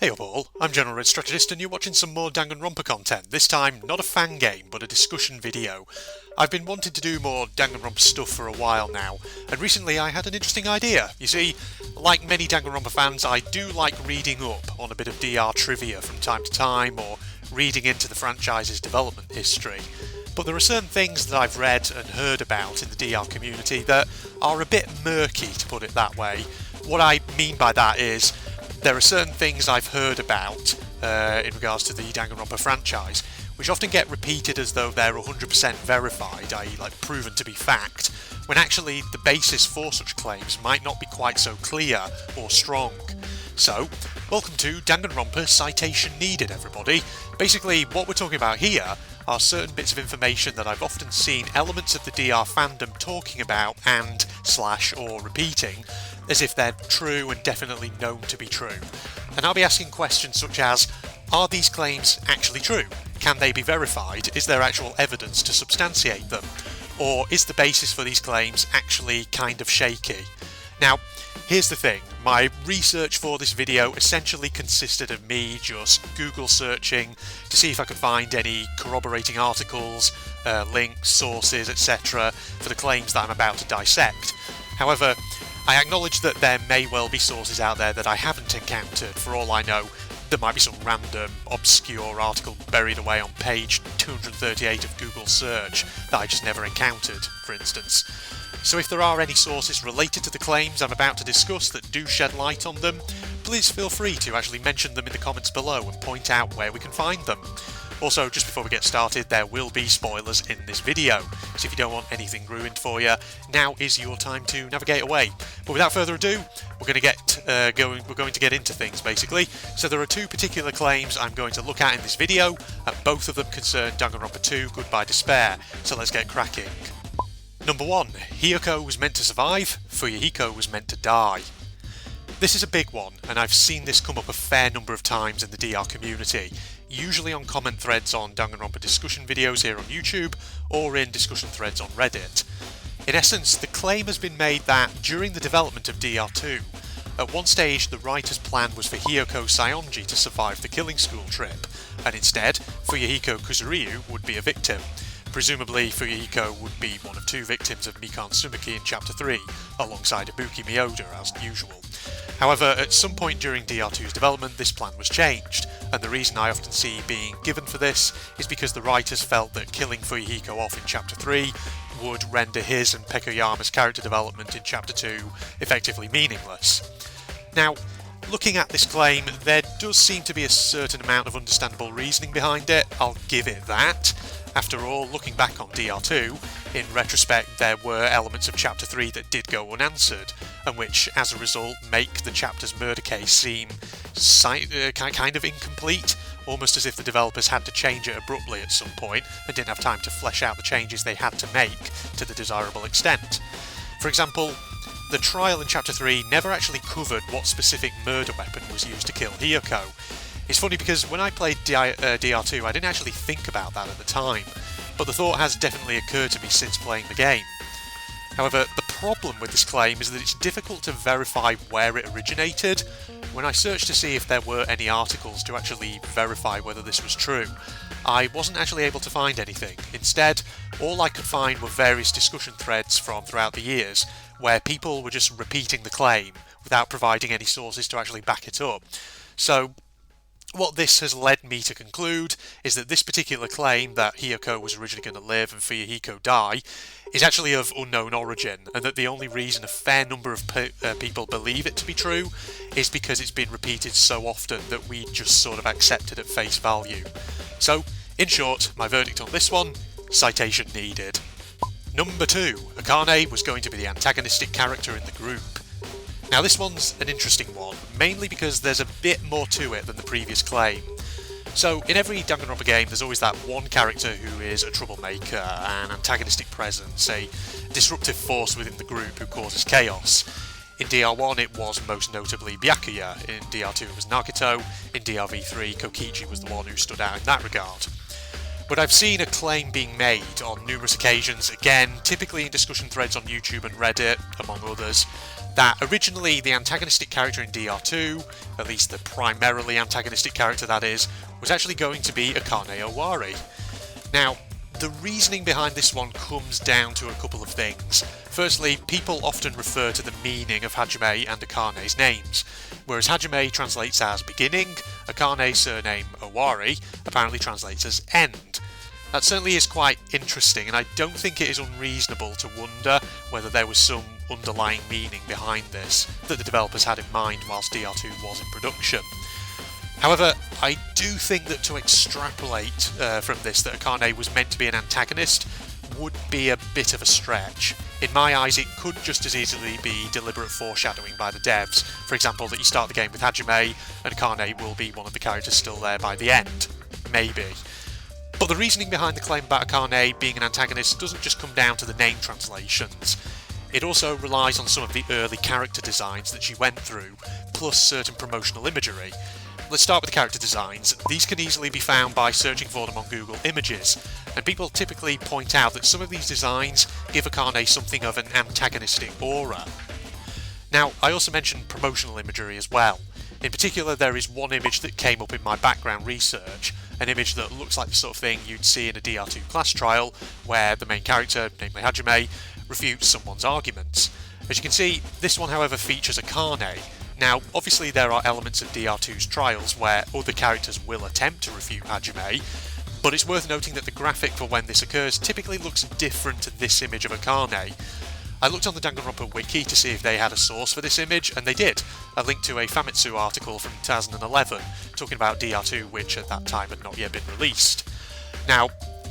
Hey up all, I'm General Red Strategist and you're watching some more Danganronpa content, this time not a fan game but a discussion video. I've been wanting to do more Danganronpa stuff for a while now, and recently I had an interesting idea. You see, like many Danganronpa fans, I do like reading up on a bit of DR trivia from time to time, or reading into the franchise's development history. But there are certain things that I've read and heard about in the DR community that are a bit murky, to put it that way. What I mean by that is, there are certain things I've heard about in regards to the Danganronpa franchise, which often get repeated as though they're 100% verified, i.e. like proven to be fact, when actually the basis for such claims might not be quite so clear or strong. So, welcome to Danganronpa Citation Needed, everybody. Basically, what we're talking about here are certain bits of information that I've often seen elements of the DR fandom talking about or repeating, as if they're true and definitely known to be true. And I'll be asking questions such as, are these claims actually true? Can they be verified? Is there actual evidence to substantiate them? Or is the basis for these claims actually kind of shaky? Now, here's the thing, my research for this video essentially consisted of me just Google searching to see if I could find any corroborating articles, links, sources, etc. for the claims that I'm about to dissect. However, I acknowledge that there may well be sources out there that I haven't encountered. For all I know, there might be some random, obscure article buried away on page 238 of Google search that I just never encountered, for instance. So if there are any sources related to the claims I'm about to discuss that do shed light on them, please feel free to actually mention them in the comments below and point out where we can find them. Also, just before we get started, there will be spoilers in this video, so if you don't want anything ruined for you, now is your time to navigate away. But without further ado, we're going to get into things, basically. So there are two particular claims I'm going to look at in this video, and both of them concern Danganronpa 2 Goodbye Despair, so let's get cracking. Number 1. Hiyoko was meant to survive, Fuyuhiko was meant to die. This is a big one, and I've seen this come up a fair number of times in the DR community, usually on comment threads on Danganronpa discussion videos here on YouTube, or in discussion threads on Reddit. In essence, the claim has been made that during the development of DR2, at one stage the writer's plan was for Hiyoko Saionji to survive the killing school trip, and instead, Fuyuhiko Kuzuryu would be a victim. Presumably, Fuyuhiko would be one of two victims of Mikan Sumiki in Chapter 3, alongside Ibuki Miyoda as usual. However, at some point during DR2's development, this plan was changed, and the reason I often see being given for this is because the writers felt that killing Fuyuhiko off in Chapter 3 would render his and Pekoyama's character development in Chapter 2 effectively meaningless. Now, looking at this claim, there does seem to be a certain amount of understandable reasoning behind it, I'll give it that. After all, looking back on DR2, in retrospect there were elements of Chapter 3 that did go unanswered, and which, as a result, make the chapter's murder case seem kind of incomplete, almost as if the developers had to change it abruptly at some point, and didn't have time to flesh out the changes they had to make to the desirable extent. For example, the trial in Chapter 3 never actually covered what specific murder weapon was used to kill Hiyoko. It's funny because when I played DR2 I didn't actually think about that at the time, but the thought has definitely occurred to me since playing the game. However, the problem with this claim is that it's difficult to verify where it originated. When I searched to see if there were any articles to actually verify whether this was true, I wasn't actually able to find anything. Instead, all I could find were various discussion threads from throughout the years, where people were just repeating the claim without providing any sources to actually back it up. So, what this has led me to conclude is that this particular claim that Hiyoko was originally going to live and Fuyuhiko die is actually of unknown origin, and that the only reason a fair number of people believe it to be true is because it's been repeated so often that we just sort of accept it at face value. So, in short, my verdict on this one, citation needed. Number 2. Akane was going to be the antagonistic character in the group. Now this one's an interesting one, mainly because there's a bit more to it than the previous claim. So, in every Danganronpa game there's always that one character who is a troublemaker, an antagonistic presence, a disruptive force within the group who causes chaos. In DR1 it was most notably Byakuya, in DR2 it was Nagito, in DRV3 Kokichi was the one who stood out in that regard. But I've seen a claim being made on numerous occasions, again, typically in discussion threads on YouTube and Reddit, among others, that originally the antagonistic character in DR2, at least the primarily antagonistic character that is, was actually going to be Akane Owari. Now, the reasoning behind this one comes down to a couple of things. Firstly, people often refer to the meaning of Hajime and Akane's names. Whereas Hajime translates as beginning, Akane's surname Owari apparently translates as end. That certainly is quite interesting, and I don't think it is unreasonable to wonder whether there was some underlying meaning behind this that the developers had in mind whilst DR2 was in production. However, I do think that to extrapolate from this that Akane was meant to be an antagonist would be a bit of a stretch. In my eyes, it could just as easily be deliberate foreshadowing by the devs. For example, that you start the game with Hajime and Akane will be one of the characters still there by the end. Maybe. But the reasoning behind the claim about Akane being an antagonist doesn't just come down to the name translations. It also relies on some of the early character designs that she went through, plus certain promotional imagery. Let's start with the character designs. These can easily be found by searching for them on Google Images, and people typically point out that some of these designs give Akane something of an antagonistic aura. Now, I also mentioned promotional imagery as well. In particular, there is one image that came up in my background research, an image that looks like the sort of thing you'd see in a DR2 class trial, where the main character, namely Hajime, refutes someone's arguments. As you can see, this one however features Akane. Now, obviously there are elements of DR2's trials where other characters will attempt to refute Hajime, but it's worth noting that the graphic for when this occurs typically looks different to this image of Akane. I looked on the Danganronpa wiki to see if they had a source for this image, and they did. A link to a Famitsu article from 2011 talking about DR2, which at that time had not yet been released. Now,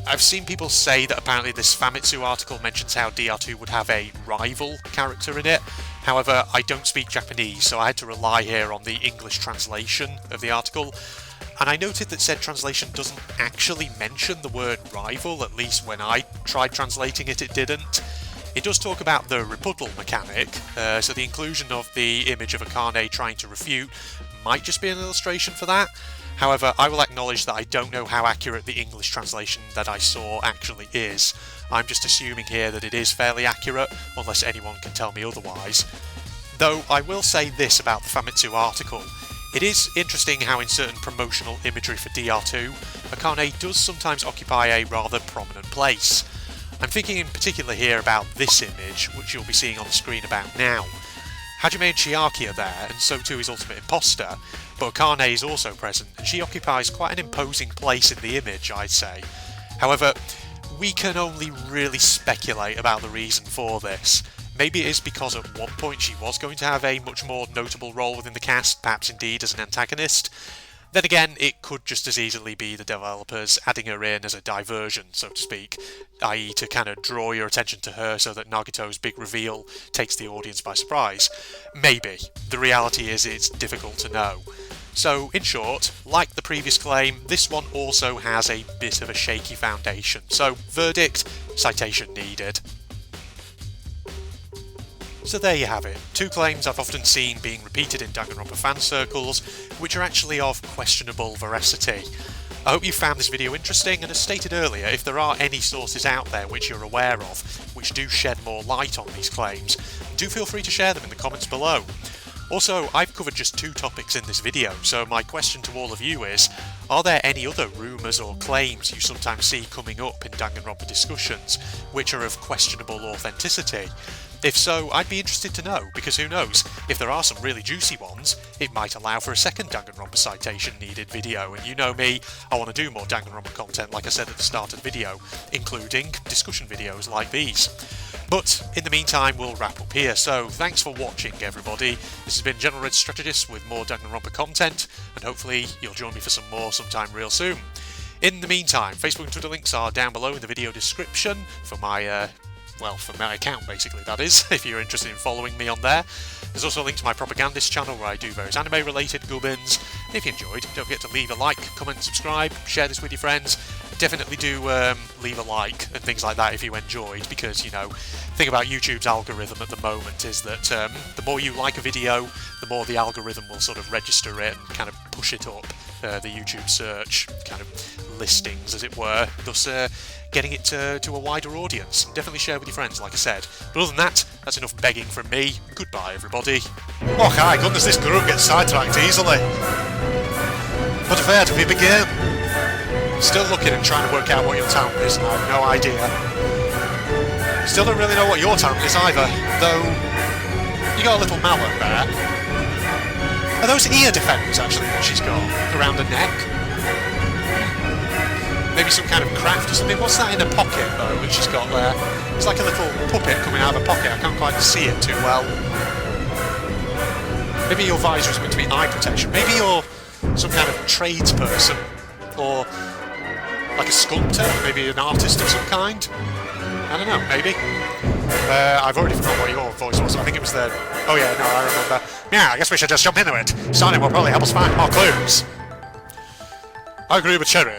I've seen people say that apparently this Famitsu article mentions how DR2 would have a rival character in it. However, I don't speak Japanese, so I had to rely here on the English translation of the article, and I noted that said translation doesn't actually mention the word rival, at least when I tried translating it, it didn't. It does talk about the rebuttal mechanic, so the inclusion of the image of Akane trying to refute might just be an illustration for that. However, I will acknowledge that I don't know how accurate the English translation that I saw actually is. I'm just assuming here that it is fairly accurate, unless anyone can tell me otherwise. Though I will say this about the Famitsu article. It is interesting how in certain promotional imagery for DR2, Akane does sometimes occupy a rather prominent place. I'm thinking in particular here about this image, which you'll be seeing on the screen about now. Hajime and Chiaki are there, and so too is Ultimate Imposter, but Akane is also present, and she occupies quite an imposing place in the image, I'd say. However, we can only really speculate about the reason for this. Maybe it is because at one point she was going to have a much more notable role within the cast, perhaps indeed as an antagonist. Then again, it could just as easily be the developers adding her in as a diversion, so to speak, i.e. to kind of draw your attention to her so that Nagito's big reveal takes the audience by surprise. Maybe. The reality is it's difficult to know. So, in short, like the previous claim, this one also has a bit of a shaky foundation. So, verdict, citation needed. So there you have it, two claims I've often seen being repeated in Danganronpa fan circles, which are actually of questionable veracity. I hope you found this video interesting, and as stated earlier, if there are any sources out there which you're aware of, which do shed more light on these claims, do feel free to share them in the comments below. Also, I've covered just two topics in this video, so my question to all of you is, are there any other rumours or claims you sometimes see coming up in Danganronpa discussions, which are of questionable authenticity? If so, I'd be interested to know, because who knows, if there are some really juicy ones, it might allow for a second Danganronpa citation needed video, and you know me, I want to do more Danganronpa content like I said at the start of the video, including discussion videos like these. But in the meantime, we'll wrap up here, so thanks for watching everybody. This has been General Red Strategist with more Danganronpa content, and hopefully you'll join me for some more sometime real soon. In the meantime, Facebook and Twitter links are down below in the video description for my for my account basically, that is, if you're interested in following me on there. There's also a link to my propagandist channel where I do various anime related gubbins, and if you enjoyed, don't forget to leave a like, comment, subscribe, share this with your friends, and definitely do leave a like and things like that if you enjoyed, because, you know, the thing about YouTube's algorithm at the moment is that the more you like a video, the more the algorithm will sort of register it and kind of push it up the YouTube search kind of listings, as it were, thus getting it to a wider audience. Definitely share with your friends, like I said. But other than that, that's enough begging from me. Goodbye, everybody. Oh, hi, goodness, this group gets sidetracked easily. But where do we begin? Still looking and trying to work out what your town is, and I have no idea. Still don't really know what your town is either, though you got a little mallet there. Are those ear defenders, actually, that she's got around her neck? Maybe some kind of craft or something. What's that in her pocket, though, that she's got there? It's like a little puppet coming out of her pocket. I can't quite see it too well. Maybe your visor is meant to be eye protection. Maybe you're some kind of tradesperson, or like a sculptor, maybe an artist of some kind. I don't know, maybe. I've already forgotten what your voice was. I think it was the... Oh yeah, no, I remember. Yeah, I guess we should just jump into it. Starting will probably help us find more clues. I agree with Cherry.